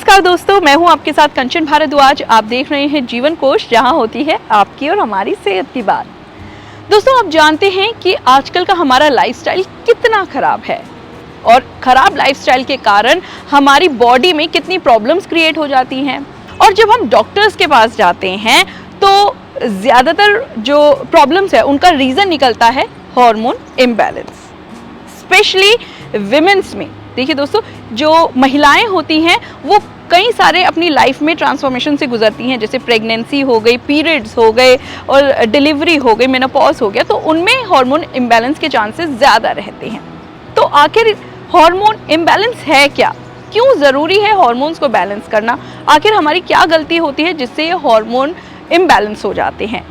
नमस्कार दोस्तों, मैं हूं आपके साथ कंचन भारद्वाज। आप देख रहे हैं जीवन कोश, जहां होती है आपकी और हमारी सेहत की बात। दोस्तों, आप जानते हैं कि आजकल का हमारा लाइफस्टाइल कितना खराब है और खराब लाइफस्टाइल के कारण हमारी बॉडी में कितनी प्रॉब्लम्स क्रिएट हो जाती हैं। और जब हम डॉक्टर्स के पास जाते हैं तो ज़्यादातर जो प्रॉब्लम्स है उनका रीज़न निकलता है हार्मोन इम्बैलेंस, स्पेशली विमेंस में। देखिए दोस्तों, जो महिलाएं होती हैं वो कई सारे अपनी लाइफ में ट्रांसफॉर्मेशन से गुजरती हैं, जैसे प्रेगनेंसी हो गई, पीरियड्स हो गए और डिलीवरी हो गई, मेनोपॉज हो गया, तो उनमें हार्मोन इम्बैलेंस के चांसेस ज़्यादा रहते हैं। तो आखिर हार्मोन इम्बैलेंस है क्या? क्यों ज़रूरी है हार्मोन्स को बैलेंस करना? आखिर हमारी क्या गलती होती है जिससे ये हार्मोन इम्बैलेंस हो जाते हैं?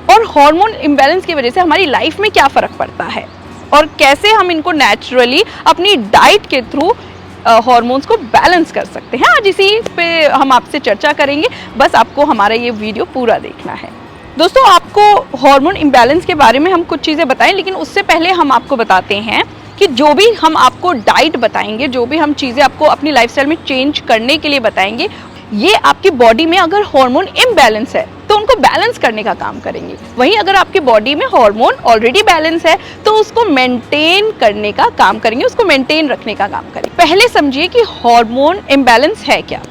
और हार्मोन इम्बैलेंस की वजह से हमारी लाइफ में क्या फ़र्क पड़ता है और कैसे हम इनको नेचुरली अपनी डाइट के थ्रू हार्मोन्स को बैलेंस कर सकते हैं। आज इसी पे हम आपसे चर्चा करेंगे, बस आपको हमारा ये वीडियो पूरा देखना है। दोस्तों, आपको हार्मोन इम्बैलेंस के बारे में हम कुछ चीज़ें बताएं, लेकिन उससे पहले हम आपको बताते हैं कि जो भी हम आपको डाइट बताएंगे, जो भी हम चीज़ें आपको अपनी लाइफस्टाइल में चेंज करने के लिए बताएंगे, ये आपकी बॉडी में अगर हार्मोन इम्बैलेंस है तो उनको बैलेंस करने का काम करेंगे। वहीं अगर आपकी बॉडी में हार्मोन ऑलरेडी बैलेंस है तो उसको मेंटेन करने का काम करेंगे, उसको मेंटेन रखने का काम करेंगे। पहले समझिए कि हार्मोन इम्बैलेंस है क्या।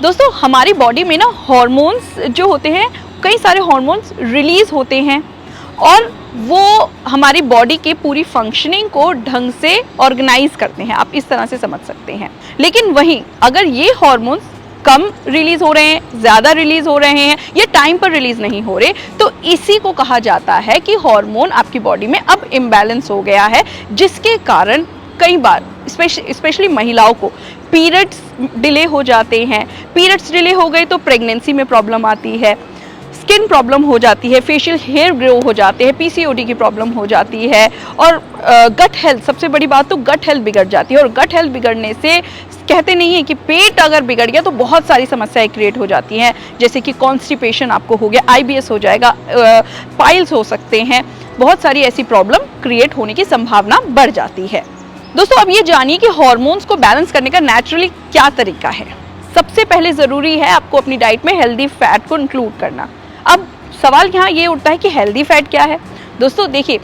दोस्तों, हमारी बॉडी में ना हार्मोन्स जो होते हैं, कई सारे हार्मोन्स रिलीज होते हैं और वो हमारी बॉडी के पूरी फंक्शनिंग को ढंग से ऑर्गेनाइज करते हैं, आप इस तरह से समझ सकते हैं। लेकिन वहीं अगर ये हार्मोन्स कम रिलीज हो रहे हैं, ज़्यादा रिलीज हो रहे हैं या टाइम पर रिलीज नहीं हो रहे, तो इसी को कहा जाता है कि हार्मोन आपकी बॉडी में अब इम्बैलेंस हो गया है, जिसके कारण कई बार स्पेशली महिलाओं को पीरियड्स डिले हो जाते हैं। पीरियड्स डिले हो गए तो प्रेगनेंसी में प्रॉब्लम आती है, स्किन प्रॉब्लम हो जाती है, फेशियल हेयर ग्रो हो जाते हैं, पीसीओडी की प्रॉब्लम हो जाती है और गट हेल्थ, सबसे बड़ी बात तो गट हेल्थ बिगड़ जाती है। और गट हेल्थ बिगड़ने से कहते नहीं है कि पेट अगर बिगड़ गया तो बहुत सारी समस्याएं क्रिएट हो जाती हैं, जैसे कि कॉन्स्टिपेशन आपको हो गया, आईबीएस हो जाएगा, पाइल्स हो सकते हैं, बहुत सारी ऐसी प्रॉब्लम क्रिएट होने की संभावना बढ़ जाती है। दोस्तों, अब ये जानिए कि हार्मोन्स को बैलेंस करने का नेचुरली क्या तरीका है। सबसे पहले ज़रूरी है आपको अपनी डाइट में हेल्दी फैट को इंक्लूड करना। अब सवाल यहाँ ये उठता है कि हेल्दी फैट क्या है। दोस्तों देखिए,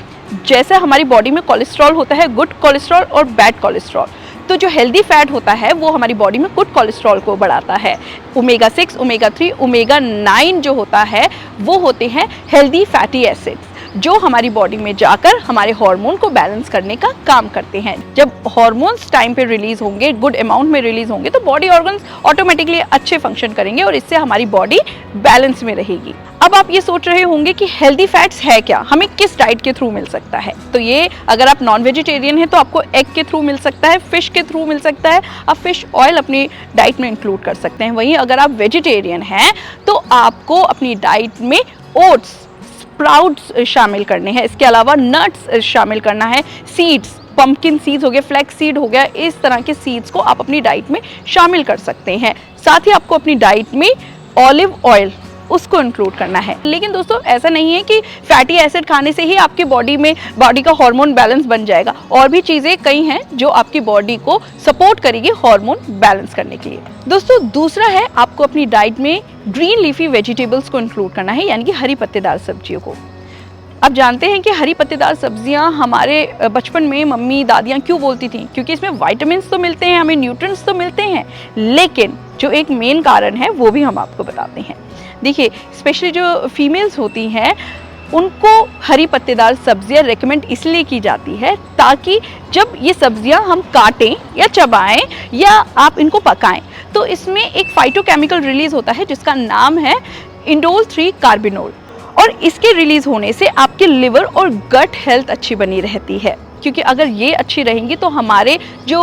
जैसे हमारी बॉडी में कोलेस्ट्रॉल होता है, गुड कोलेस्ट्रॉल और बैड कोलेस्ट्रॉल, तो जो हेल्दी फैट होता है वो हमारी बॉडी में गुड कोलेस्ट्रॉल को बढ़ाता है। ओमेगा 6, ओमेगा 3, ओमेगा 9 जो होता है वो होते हैं हेल्दी फैटी एसिड्स, जो हमारी बॉडी में जाकर हमारे हार्मोन को बैलेंस करने का काम करते हैं। जब हार्मोन्स टाइम पे रिलीज होंगे, गुड अमाउंट में रिलीज होंगे, तो बॉडी ऑर्गन्स ऑटोमेटिकली अच्छे फंक्शन करेंगे और इससे हमारी बॉडी बैलेंस में रहेगी। अब आप ये सोच रहे होंगे कि हेल्दी फैट्स है क्या, हमें किस डाइट के थ्रू मिल सकता है। तो ये, अगर आप नॉन वेजिटेरियन हैं तो आपको एग के थ्रू मिल सकता है, फिश के थ्रू मिल सकता है, आप फिश ऑयल अपनी डाइट में इंक्लूड कर सकते हैं। वहीं अगर आप वेजिटेरियन हैं तो आपको अपनी डाइट में ओट्स, स्प्राउट्स शामिल करने हैं, इसके अलावा नट्स शामिल करना है, सीड्स, पंपकिन सीड्स हो गए, फ्लैक्स सीड हो गया, इस तरह के सीड्स को आप अपनी डाइट में शामिल कर सकते हैं। साथ ही आपको अपनी डाइट में ऑलिव ऑयल, उसको इंक्लूड करना है। लेकिन दोस्तों, ऐसा नहीं है कि फैटी एसिड खाने से ही आपकी बॉडी का हार्मोन बैलेंस बन जाएगा। और भी चीज़ें कई हैं जो आपकी बॉडी को सपोर्ट करेगी हार्मोन बैलेंस करने के लिए। दोस्तों, दूसरा है आपको अपनी डाइट में ग्रीन लीफी वेजिटेबल्स को इंक्लूड करना है, यानी कि हरी पत्तेदार सब्जियों को। आप जानते हैं कि हरी पत्तेदार सब्जियां हमारे बचपन में मम्मी दादियां क्यों बोलती थी? क्योंकि इसमें विटामिन्स तो मिलते हैं, हमें न्यूट्रिएंट्स तो मिलते हैं, लेकिन जो एक मेन कारण है वो भी हम आपको बताते हैं। देखिए, स्पेशली जो फीमेल्स होती हैं उनको हरी पत्तेदार सब्जियां रेकमेंड इसलिए की जाती है ताकि जब ये सब्जियां हम काटें या चबाएं या आप इनको पकाएं तो इसमें एक फाइटोकेमिकल रिलीज होता है जिसका नाम है इंडोल 3 कार्बिनोल, और इसके रिलीज होने से आपके लिवर और गट हेल्थ अच्छी बनी रहती है। क्योंकि अगर ये अच्छी रहेंगी तो हमारे जो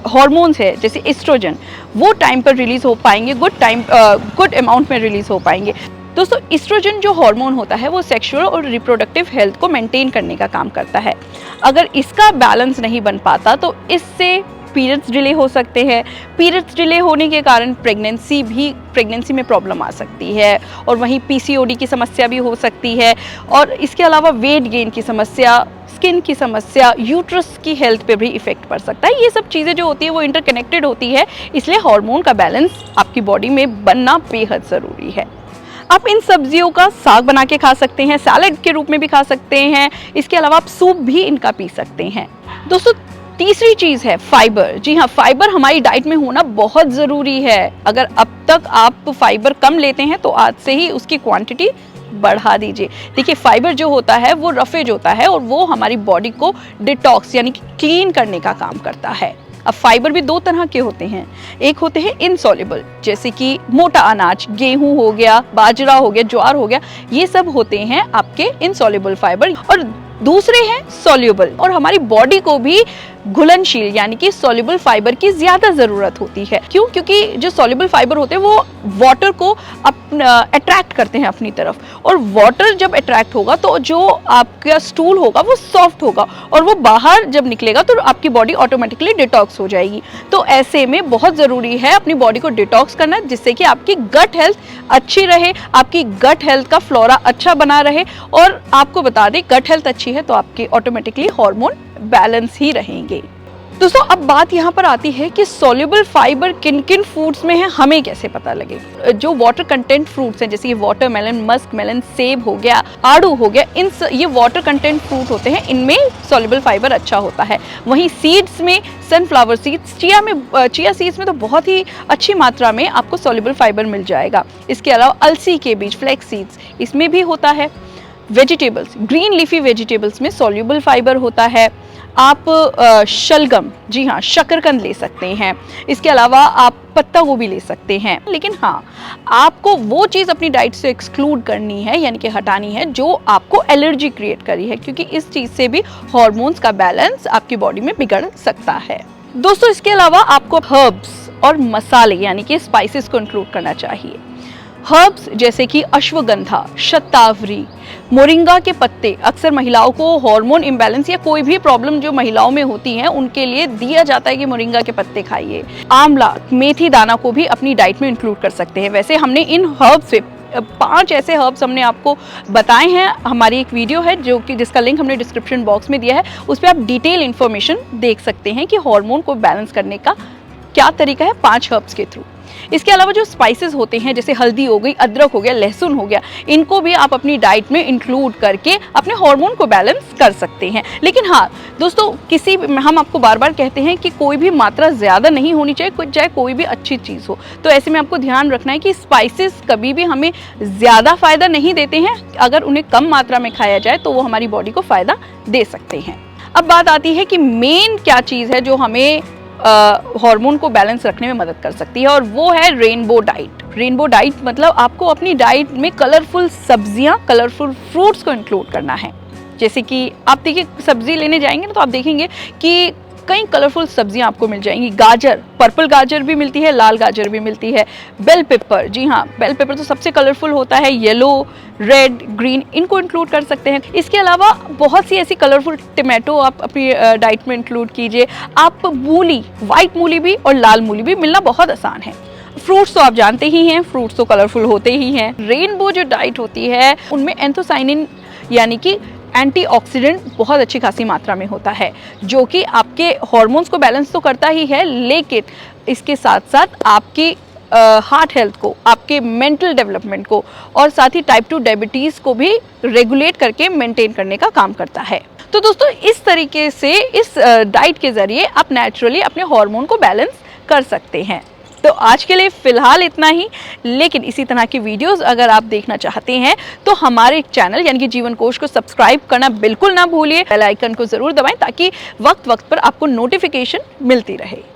हार्मोन्स है, जैसे एस्ट्रोजन, वो टाइम पर रिलीज हो पाएंगे, गुड अमाउंट में रिलीज हो पाएंगे। दोस्तों, एस्ट्रोजन जो हार्मोन होता है वो सेक्सुअल और रिप्रोडक्टिव हेल्थ को मेंटेन करने का काम करता है। अगर इसका बैलेंस नहीं बन पाता तो इससे पीरियड्स डिले हो सकते हैं। पीरियड्स डिले होने के कारण प्रेगनेंसी में प्रॉब्लम आ सकती है, और वहीं पीसीओडी की समस्या भी हो सकती है, और इसके अलावा वेट गेन की समस्या, स्किन की समस्या, यूट्रस की हेल्थ पे भी इफेक्ट पड़ सकता है। ये सब चीज़ें जो होती है वो इंटरकनेक्टेड होती है, इसलिए हार्मोन का बैलेंस आपकी बॉडी में बनना बेहद ज़रूरी है। आप इन सब्जियों का साग बना के खा सकते हैं, सैलेड के रूप में भी खा सकते हैं, इसके अलावा आप सूप भी इनका पी सकते हैं। दोस्तों, तीसरी चीज़ है फाइबर। जी हाँ, फाइबर हमारी डाइट में होना बहुत ज़रूरी है। अगर अब तक आप फाइबर कम लेते हैं तो आज से ही उसकी क्वांटिटी बढ़ा दीजिए। देखिए, फाइबर जो होता है वो रफेज होता है, और वो हमारी बॉडी को डिटॉक्स यानी कि क्लीन करने का काम करता है। अब फाइबर भी दो तरह के होते हैं। एक होते हैं इनसॉल्युबल, जैसे कि मोटा अनाज, गेहूं हो गया, बाजरा हो गया, ज्वार हो गया, ये सब होते हैं आपके इनसॉल्युबल फाइबर। और दूसरे हैं सॉल्युबल, और हमारी बॉडी को भी घुलनशील यानी कि सॉल्युबल फाइबर की ज्यादा जरूरत होती है। क्यों? क्योंकि जो सॉल्युबल फाइबर होते हैं वो वाटर को अट्रैक्ट करते हैं अपनी तरफ, और वाटर जब अट्रैक्ट होगा तो जो आपका स्टूल होगा वो सॉफ्ट होगा, और वो बाहर जब निकलेगा तो आपकी बॉडी ऑटोमेटिकली डिटॉक्स हो जाएगी। तो ऐसे में बहुत ज़रूरी है अपनी बॉडी को डिटॉक्स करना, जिससे कि आपकी गट हेल्थ अच्छी रहे, आपकी गट हेल्थ का फ्लोरा अच्छा बना रहे। और आपको बता दें, गट हेल्थ अच्छी है तो आपके ऑटोमेटिकली हार्मोन बैलेंस ही रहेंगे। दोस्तों, अब बात यहाँ पर आती है कि सॉल्युबल फाइबर किन किन फ्रूट्स में है, हमें कैसे पता लगे। जो वाटर कंटेंट फ्रूट्स हैं, जैसे ये वाटरमेलन, मस्क मेलन, सेब हो गया, आड़ू हो गया, ये वाटर कंटेंट फ्रूट होते हैं, इनमें सॉल्युबल फाइबर अच्छा होता है। वहीं सीड्स में सनफ्लावर सीड्स, चिया सीड्स में तो बहुत ही अच्छी मात्रा में आपको सॉल्युबल फाइबर मिल जाएगा। इसके अलावा अलसी के बीज, फ्लैक्स सीड्स, इसमें भी होता है। वेजिटेबल्स, ग्रीन लीफी वेजिटेबल्स में सॉल्युबल फाइबर होता है। आप शलगम, जी हाँ, शकरकंद ले सकते हैं। इसके अलावा आप पत्ता गोभी ले सकते हैं। लेकिन हाँ, आपको वो चीज़ अपनी डाइट से एक्सक्लूड करनी है, यानी कि हटानी है, जो आपको एलर्जी क्रिएट करी है, क्योंकि इस चीज़ से भी हार्मोन्स का बैलेंस आपकी बॉडी में बिगड़ सकता है। दोस्तों, इसके अलावा आपको हर्ब्स और मसाले यानी कि स्पाइसेस को इंक्लूड करना चाहिए। हर्ब्स जैसे कि अश्वगंधा, शतावरी, मोरिंगा के पत्ते अक्सर महिलाओं को हार्मोन इम्बैलेंस या कोई भी प्रॉब्लम जो महिलाओं में होती है उनके लिए दिया जाता है कि मोरिंगा के पत्ते खाइए। आंवला, मेथी दाना को भी अपनी डाइट में इंक्लूड कर सकते हैं। वैसे हमने इन हर्ब्स से 5 ऐसे हर्ब्स हमने आपको बताए हैं। हमारी एक वीडियो है जो कि जिसका लिंक हमने डिस्क्रिप्शन बॉक्स में दिया है, उस पर आप डिटेल इन्फॉर्मेशन देख सकते हैं कि हार्मोन को बैलेंस करने का क्या तरीका है 5 हर्ब्स के थ्रू। इसके अलावा जो स्पाइसेस होते हैं, जैसे हल्दी हो गई, अदरक हो गया, लहसुन हो गया, इनको भी आप अपनी डाइट में इंक्लूड करके अपने हार्मोन को बैलेंस कर सकते हैं। लेकिन हाँ दोस्तों, हम आपको बार बार कहते हैं कि कोई भी मात्रा ज़्यादा नहीं होनी चाहिए, चाहे कोई भी अच्छी चीज़ हो। तो ऐसे में आपको ध्यान रखना है कि स्पाइसेस कभी भी हमें ज़्यादा फ़ायदा नहीं देते हैं। अगर उन्हें कम मात्रा में खाया जाए तो वो हमारी बॉडी को फ़ायदा दे सकते हैं। अब बात आती है कि मेन क्या चीज़ है जो हमें हार्मोन को बैलेंस रखने में मदद कर सकती है, और वो है रेनबो डाइट। रेनबो डाइट मतलब आपको अपनी डाइट में कलरफुल सब्जियां, कलरफुल फ्रूट्स को इंक्लूड करना है। जैसे कि आप देखिए, सब्जी लेने जाएंगे ना तो आप देखेंगे कि कई कलरफुल सब्जियां आपको मिल जाएंगी। गाजर, पर्पल गाजर भी मिलती है, लाल गाजर भी मिलती है। बेल पेपर, जी हाँ, बेल पेपर तो सबसे कलरफुल होता है, येलो, रेड, ग्रीन, इनको इंक्लूड कर सकते हैं। इसके अलावा बहुत सी ऐसी कलरफुल टमाटो आप अपनी डाइट में इंक्लूड कीजिए। आप मूली, वाइट मूली भी और लाल मूली भी मिलना बहुत आसान है। फ्रूट्स तो आप जानते ही हैं, फ्रूट्स तो कलरफुल होते ही हैं। रेनबो जो डाइट होती है उनमें एंथोसाइनिन यानी कि एंटीऑक्सीडेंट बहुत अच्छी खासी मात्रा में होता है, जो कि आपके हार्मोन्स को बैलेंस तो करता ही है, लेकिन इसके साथ साथ आपकी हार्ट हेल्थ को, आपके मेंटल डेवलपमेंट को, और साथ ही टाइप 2 डायबिटीज़ को भी रेगुलेट करके मेंटेन करने का काम करता है। तो दोस्तों, इस तरीके से इस डाइट के ज़रिए आप नेचुरली अपने हार्मोन को बैलेंस कर सकते हैं। तो आज के लिए फ़िलहाल इतना ही, लेकिन इसी तरह की वीडियोस अगर आप देखना चाहते हैं तो हमारे चैनल यानी कि जीवन कोश को सब्सक्राइब करना बिल्कुल ना भूलिए। बेल आइकन को ज़रूर दबाएं ताकि वक्त वक्त पर आपको नोटिफिकेशन मिलती रहे।